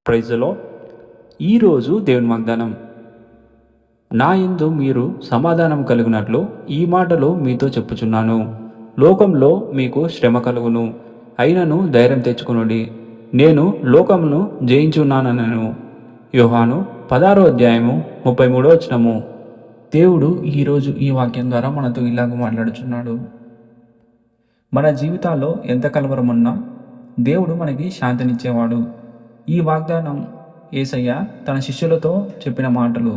ప్రైజ్లో ఈరోజు దేవుని వాగ్దానం. నా యందు మీరు సమాధానం కలిగినట్లు ఈ మాటలు మీతో చెప్పుచున్నాను. లోకంలో మీకు శ్రమ కలుగును, అయినను ధైర్యం తెచ్చుకొనుడి, నేను లోకమును జయించున్నానను. యోహాను 16:33. దేవుడు ఈరోజు ఈ వాక్యం ద్వారా మనతో ఇలాగ మాట్లాడుచున్నాడు. మన జీవితాల్లో ఎంత కలవరం ఉన్నా దేవుడు మనకి శాంతినిచ్చేవాడు. ఈ వాగ్దానం యేసయ్య తన శిష్యులతో చెప్పిన మాటలు.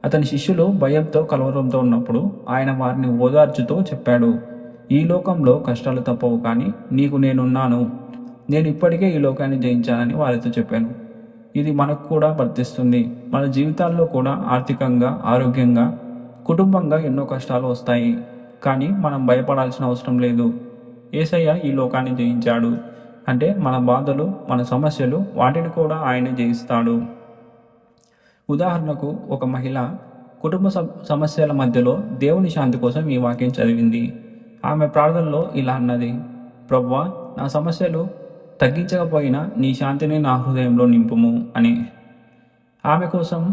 అతని శిష్యులు భయంతో కలవరంతో ఉన్నప్పుడు ఆయన వారిని ఓదార్చుతూ చెప్పాడు, ఈ లోకంలో కష్టాలు తప్పవు, కానీ నీకు నేనున్నాను, నేను ఇప్పటికే ఈ లోకాన్ని జయించానని వారితో చెప్పాను. ఇది మనకు కూడా వర్తిస్తుంది. మన జీవితాల్లో కూడా ఆర్థికంగా, ఆరోగ్యంగా, కుటుంబంగా ఎన్నో కష్టాలు వస్తాయి, కానీ మనం భయపడాల్సిన అవసరం లేదు. యేసయ్య ఈ లోకాన్ని జయించాడు అంటే మన బాధలు, మన సమస్యలు, వాటిని కూడా ఆయనే జయిస్తాడు. ఉదాహరణకు, ఒక మహిళ కుటుంబ సమస్యల మధ్యలో దేవుని శాంతి కోసం ఈ వాక్యం చదివింది. ఆమె ప్రార్థనలో ఇలా అన్నది, ప్రభువా, నా సమస్యలు తగ్గించకపోయినా నీ శాంతిని నా హృదయంలో నింపుము అని. ఆమె కోసం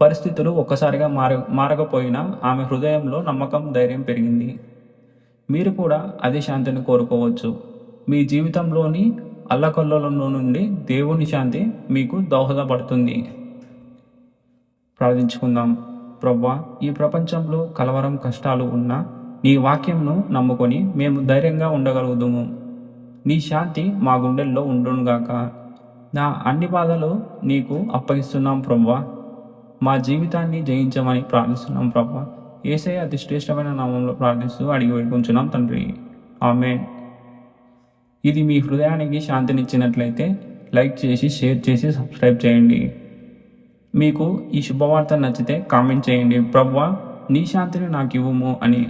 పరిస్థితులు ఒక్కసారిగా మారకపోయినా ఆమె హృదయంలో నమ్మకం, ధైర్యం పెరిగింది. మీరు కూడా అదే శాంతిని కోరుకోవచ్చు. మీ జీవితంలోని అల్లకల్లోలంలో నుండి దేవుని శాంతి మీకు దోహదపడుతుంది. ప్రార్థించుకుందాం. ప్రభువా, ఈ ప్రపంచంలో కలవరం, కష్టాలు ఉన్నా నీ వాక్యంను నమ్ముకొని మేము ధైర్యంగా ఉండగలుగుదుము. నీ శాంతి మా గుండెల్లో ఉండునుగాక. నా అన్ని బాధలు నీకు అప్పగిస్తున్నాం ప్రభువా. మా జీవితాన్ని జయించమని ప్రార్థిస్తున్నాం ప్రభువా. యేసయ్య అతి శ్రేష్టమైన నామంలో ప్రార్థిస్తూ అడిగి వేడుకుంటున్నాం తండ్రి. ఆమేన్. ఇది మీ హృదయానికి శాంతినిచ్చినట్లయితే లైక్ చేసి, షేర్ చేసి, సబ్స్క్రైబ్ చేయండి. మీకు ఈ శుభవార్త నచ్చితే కామెంట్ చేయండి, ప్రభువా నీ శాంతిని నాకు ఇవ్వుము అని.